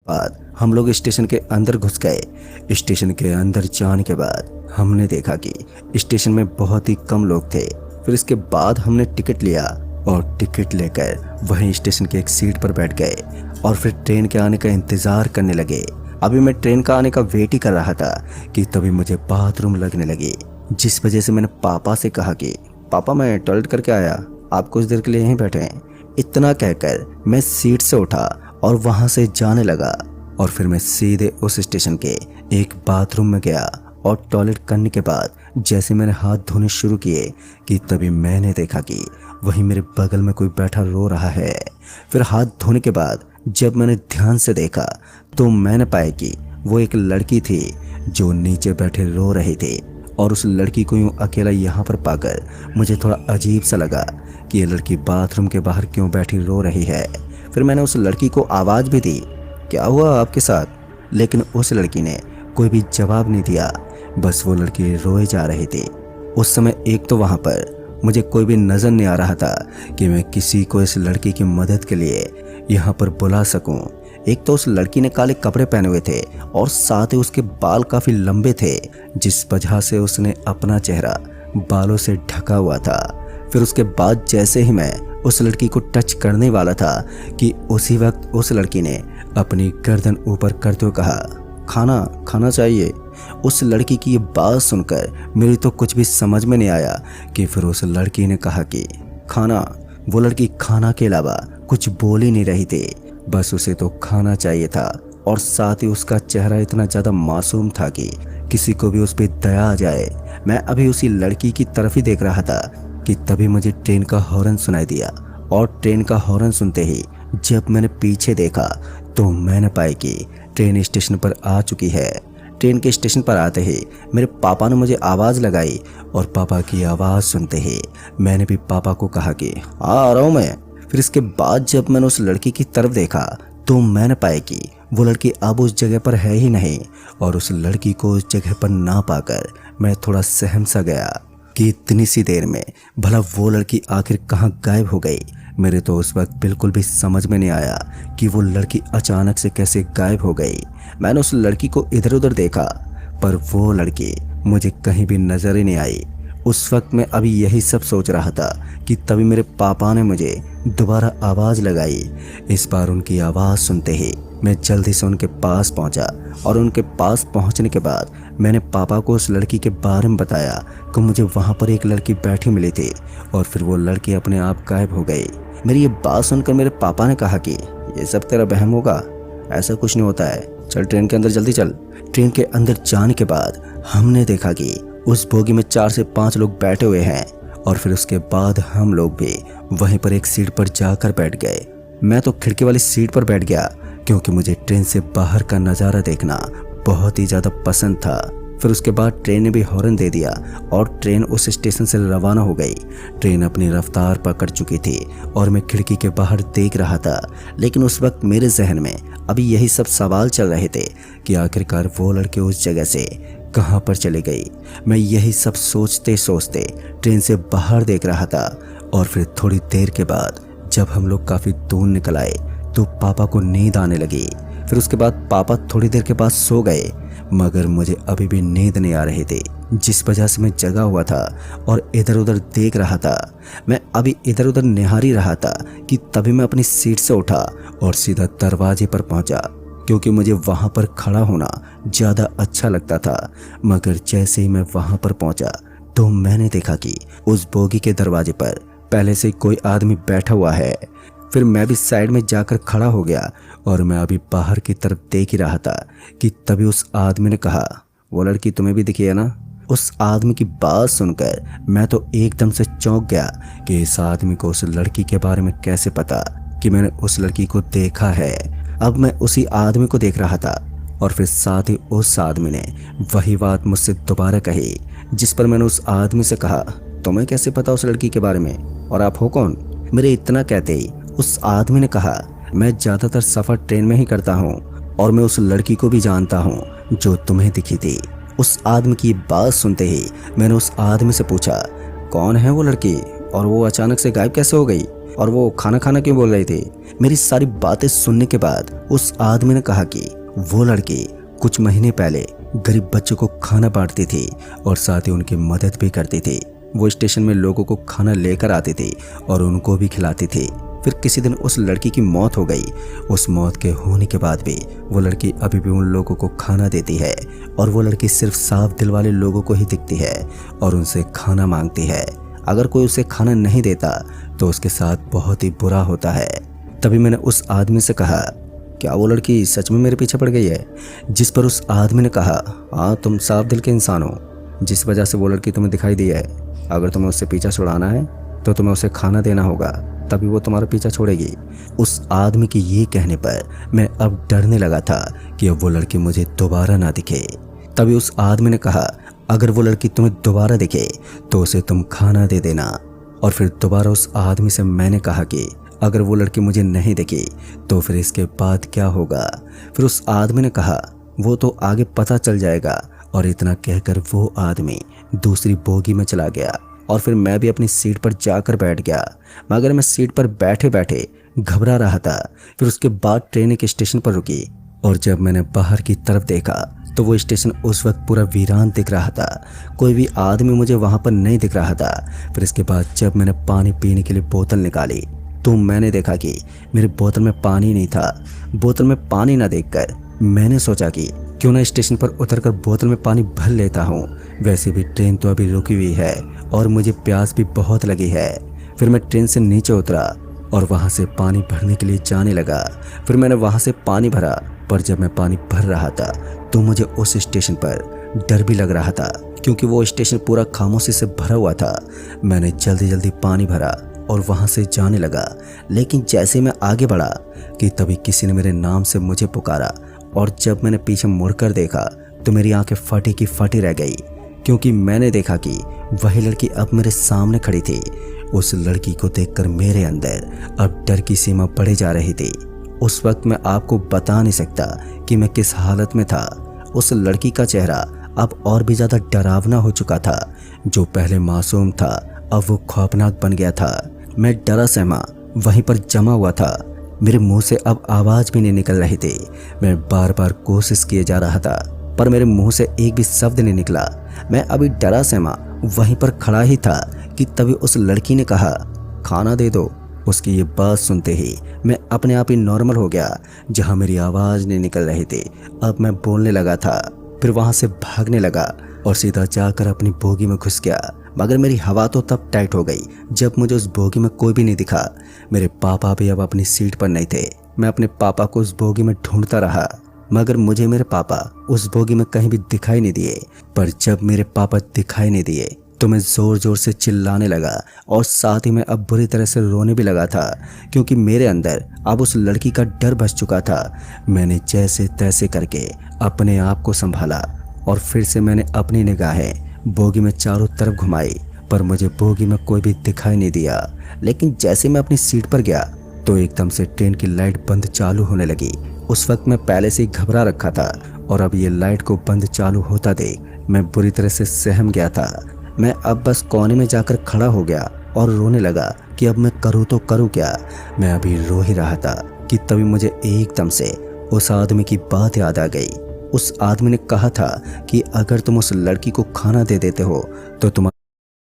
बाद हम लोग स्टेशन के अंदर घुस गए। स्टेशन के अंदर जाने के बाद हमने देखा कि स्टेशन में बहुत ही कम लोग थे। फिर इसके बाद हमने टिकट लिया और टिकट लेकर वहीं स्टेशन के एक सीट पर बैठ गए और फिर ट्रेन के आने का इंतजार करने लगे। अभी मैं ट्रेन का आने का वेट ही कर रहा था कि तभी मुझे बाथरूम लगने लगी, जिस वजह से मैंने पापा से कहा कि पापा मैं टॉयलेट करके आया, आप कुछ देर के लिए यहीं बैठे हैं। इतना कहकर मैं सीट से उठा और वहां से जाने लगा और फिर मैं सीधे उस स्टेशन के एक बाथरूम में गया और टॉयलेट करने के बाद जैसे मैंने हाथ धोने शुरू किए कि तभी मैंने देखा कि वहीं मेरे बगल में कोई बैठा रो रहा है। फिर हाथ धोने के बाद जब मैंने ध्यान से देखा तो मैंने पाया कि वो एक लड़की थी जो नीचे बैठे रो रही थी। और उस लड़की को यूं अकेला यहाँ पर पाकर मुझे थोड़ा अजीब सा लगा कि ये लड़की बाथरूम के बाहर क्यों बैठी रो रही है। फिर मैंने उस लड़की को आवाज़ भी दी, क्या हुआ आपके साथ? लेकिन उस लड़की ने कोई भी जवाब नहीं दिया, बस वो लड़की रोए जा रही थी। उस समय एक तो वहाँ पर मुझे कोई भी नज़र नहीं आ रहा था कि मैं किसी को इस लड़की की मदद के लिए यहाँ पर बुला सकूं। एक तो उस लड़की ने काले कपड़े पहने हुए थे और साथ ही उसके बाल काफ़ी लंबे थे, जिस वजह से उसने अपना चेहरा बालों से ढका हुआ था। फिर उसके बाद जैसे ही मैं उस लड़की को टच करने वाला था कि उसी वक्त उस लड़की ने अपनी गर्दन ऊपर करते हुए कहा, खाना खाना चाहिए। उस लड़की की ये बात सुनकर मेरी तो कुछ भी समझ में नहीं आया कि फिर उस लड़की ने कहा कि खाना। वो लड़की खाना के अलावा कुछ बोल ही नहीं रही थी, बस उसे तो खाना चाहिए था। और साथ ही उसका चेहरा इतना ज़्यादा मासूम था कि किसी को भी उस पर दया आ जाए। मैं अभी उसी लड़की की तरफ ही देख रहा था कि तभी मुझे ट्रेन का हॉर्न सुनाई दिया। और ट्रेन का हॉर्न सुनते ही जब मैंने पीछे देखा तो मैंने पाया कि ट्रेन स्टेशन पर आ चुकी है। ट्रेन के स्टेशन पर आते ही मेरे पापा ने मुझे आवाज़ लगाई और पापा की आवाज़ सुनते ही मैंने भी पापा को कहा कि आ रहा हूँ मैं। फिर इसके बाद जब मैंने उस लड़की की तरफ देखा तो मैंने पाया कि वो लड़की अब उस जगह पर है ही नहीं। और उस लड़की को उस जगह पर ना पाकर मैं थोड़ा सहम सा गया कि इतनी सी देर में भला वो लड़की आखिर कहाँ गायब हो गई। मेरे तो उस वक्त बिल्कुल भी समझ में नहीं आया कि वो लड़की अचानक से कैसे गायब हो गई। मैंने उस लड़की को इधर उधर देखा पर वो लड़की मुझे कहीं भी नजर ही नहीं आई। उस वक्त मैं अभी यही सब सोच रहा था कि तभी मेरे पापा ने मुझे दोबारा आवाज़ लगाई। इस बार उनकी आवाज़ सुनते ही मैं जल्दी से उनके पास पहुंचा और उनके पास पहुंचने के बाद मैंने पापा को उस लड़की के बारे में बताया कि मुझे वहां पर एक लड़की बैठी मिली थी और फिर वो लड़की अपने आप गायब हो गई। मेरी ये बात सुनकर मेरे पापा ने कहा कि ये सब तेरा वहम होगा, ऐसा कुछ नहीं होता है, चल ट्रेन के अंदर जल्दी चल। ट्रेन के अंदर जाने के बाद हमने देखा कि उस बोगी में 4 से 5 लोग बैठे हुए हैं और फिर उसके बाद हम लोग भी वहीं पर एक सीट पर जाकर बैठ गए। मैं तो खिड़की वाली सीट पर बैठ गया क्योंकि मुझे ट्रेन से बाहर का नज़ारा देखना बहुत ही ज़्यादा पसंद था। फिर उसके बाद ट्रेन ने भी हॉर्न दे दिया और ट्रेन उस स्टेशन से रवाना हो गई। ट्रेन अपनी रफ्तार पकड़ चुकी थी और मैं खिड़की के बाहर देख रहा था। लेकिन उस वक्त मेरे जहन में अभी यही सब सवाल चल रहे थे कि आखिरकार वो लड़के उस जगह से कहाँ पर चले गई। मैं यही सब सोचते सोचते ट्रेन से बाहर देख रहा था। और फिर थोड़ी देर के बाद जब हम लोग काफ़ी दूर निकल आए तो पापा को नींद आने लगी। फिर उसके बाद पापा थोड़ी देर के बाद सो गए, मगर मुझे अभी भी नींद नहीं आ रही थी, जिस वजह से मैं जगा हुआ था और इधर उधर देख रहा था। मैं अभी इधर उधर निहारी रहा था कि तभी मैं अपनी सीट से उठा और सीधा दरवाजे पर पहुंचा क्योंकि मुझे वहां पर खड़ा होना ज़्यादा अच्छा लगता था। मगर जैसे ही मैं वहां पर पहुंचा तो मैंने देखा कि उस बोगी के दरवाजे पर पहले से कोई आदमी बैठा हुआ है। फिर मैं भी साइड में जाकर खड़ा हो गया और मैं अभी बाहर की तरफ देख ही रहा था कि तभी उस आदमी ने कहा, वो लड़की तुम्हें भी दिखी है ना? उस आदमी की बात सुनकर मैं तो एकदम से चौंक गया कि इस आदमी को उस लड़की के बारे में कैसे पता कि मैंने उस लड़की को देखा है। अब मैं उसी आदमी को देख रहा था और फिर साथ ही उस आदमी ने वही बात मुझसे दोबारा कही, जिस पर मैंने उस आदमी से कहा, तुम्हें कैसे पता उस लड़की के बारे में और आप हो कौन? मेरे इतना कहते ही उस आदमी ने कहा, मैं ज़्यादातर सफ़र ट्रेन में ही करता हूँ और मैं उस लड़की को भी जानता हूँ जो तुम्हें दिखी थी। उस आदमी की बात सुनते ही मैंने उस आदमी से पूछा, कौन है वो लड़की और वो अचानक से गायब कैसे हो गई? और वो खाना खाना क्यों बोल रही थी? मेरी सारी बातें सुनने के बाद उस आदमी ने कहा कि वो लड़की कुछ महीने पहले गरीब बच्चों को खाना बांटती थी और साथ ही उनकी मदद भी करती थी। वो स्टेशन में लोगों को खाना लेकर आती थी और उनको भी खिलाती थी। फिर किसी दिन उस लड़की की मौत हो गई। उस मौत के होने के बाद भी वो लड़की अभी भी उन लोगों को खाना देती है और वो लड़की सिर्फ साफ दिल वाले लोगों को ही दिखती है और उनसे खाना मांगती है। अगर कोई उसे खाना नहीं देता तो उसके साथ बहुत ही बुरा होता है। तभी मैंने उस आदमी से कहा, क्या वो लड़की सच में मेरे पीछे पड़ गई है? जिस पर उस आदमी ने कहा, हाँ तुम साफ दिल के इंसान हो, जिस वजह से वो लड़की तुम्हें दिखाई दी है। अगर तुम्हें उससे पीछा छुड़ाना है तो तुम्हें उसे खाना देना होगा, तभी वो तुम्हारा पीछा छोड़ेगी। उस आदमी के ये कहने पर मैं अब डरने लगा था कि अब वो लड़की मुझे दोबारा ना दिखे। तभी उस आदमी ने कहा, अगर वो लड़की तुम्हें दोबारा दिखे तो उसे तुम खाना दे देना। और फिर दोबारा उस आदमी से मैंने कहा कि अगर वो लड़की मुझे नहीं दिखी तो फिर इसके बाद क्या होगा? फिर उस आदमी ने कहा, वो तो आगे पता चल जाएगा। और इतना कहकर वो आदमी दूसरी बोगी में चला गया और फिर मैं भी अपनी सीट पर जाकर बैठ गया। मगर मैं सीट पर बैठे बैठे घबरा रहा था। फिर उसके बाद ट्रेन एक स्टेशन पर रुकी और जब मैंने बाहर की तरफ देखा तो वो स्टेशन उस वक्त पूरा वीरान दिख रहा था। कोई भी आदमी मुझे वहां पर नहीं दिख रहा था। फिर इसके बाद जब मैंने पानी पीने के लिए बोतल निकाली तो मैंने देखा कि मेरी बोतल में पानी नहीं था। बोतल में पानी ना देखकर मैंने सोचा कि क्यों ना स्टेशन पर उतरकर बोतल में पानी भर लेता हूँ। वैसे भी ट्रेन तो अभी रुकी हुई है और मुझे प्यास भी बहुत लगी है। फिर मैं ट्रेन से नीचे उतरा और वहां से पानी भरने के लिए जाने लगा। फिर मैंने वहां से पानी भरा, पर जब मैं पानी भर रहा था तो मुझे उस स्टेशन पर डर भी लग रहा था क्योंकि वो स्टेशन पूरा खामोशी से भरा हुआ था। मैंने जल्दी जल्दी पानी भरा और वहां से जाने लगा। लेकिन जैसे मैं आगे बढ़ा कि तभी किसी ने मेरे नाम से मुझे पुकारा और जब मैंने पीछे मुड़कर देखा तो मेरी आंखें फटी की फटी रह गई क्योंकि मैंने देखा कि वही लड़की अब मेरे सामने खड़ी थी। उस लड़की को देखकर मेरे अंदर अब डर की सीमा बढ़े जा रही थी। उस वक्त मैं आपको बता नहीं सकता कि मैं किस हालत में था। उस लड़की का चेहरा अब और भी ज्यादा डरावना हो चुका था। जो पहले मासूम था अब वो खौफनाक बन गया था। मैं डरा सहमा वहीं पर जमा हुआ था। मेरे मुंह से अब आवाज भी नहीं निकल रही थी। मैं बार बार कोशिश किए जा रहा था पर मेरे मुंह से एक भी शब्द नहीं निकला। मैं अभी डरा सहमा वहीं पर खड़ा ही था कि तभी उस लड़की ने कहा, खाना दे दो। उसकी ये बात सुनते ही मैं अपने आप ही नॉर्मल हो गया। जहां मेरी आवाज नहीं निकल रही थी अब मैं बोलने लगा था। फिर वहां से भागने लगा और सीधा जाकर अपनी बोगी में घुस गया। मगर मेरी हवा तो तब टाइट हो गई जब मुझे उस बोगी में कोई भी नहीं दिखा। मेरे पापा भी अब अपनी सीट पर नहीं थे। मैं अपने पापा को उस बोगी में ढूंढता रहा मगर मुझे मेरे पापा उस बोगी में कहीं भी दिखाई नहीं दिए। पर जब मेरे पापा दिखाई नहीं दिए तो मैं जोर जोर से चिल्लाने लगा और साथ ही मैं अब बुरी तरह से रोने भी लगा था क्योंकि मेरे अंदर अब उस लड़की का डर बस चुका था। मैंने जैसे तैसे करके अपने आप को संभाला और फिर से मैंने अपनी निगाहें बोगी में चारों तरफ घुमाई पर मुझे बोगी में कोई भी दिखाई नहीं दिया। लेकिन जैसे मैं अपनी सीट पर गया तो एकदम से ट्रेन की लाइट बंद चालू होने लगी। उस वक्त मैं पहले से ही घबरा रखा था और अब ये लाइट को बंद चालू होता देख मैं बुरी तरह से सहम गया था। मैं अब बस कोने में जाकर खड़ा हो गया और रोने लगा कि अब मैं करूँ तो करूँ क्या। मैं अभी रो ही रहा था कि तभी मुझे एकदम से उस आदमी की बात याद आ गई। उस आदमी ने कहा था कि अगर तुम उस लड़की को खाना दे देते हो तो तुम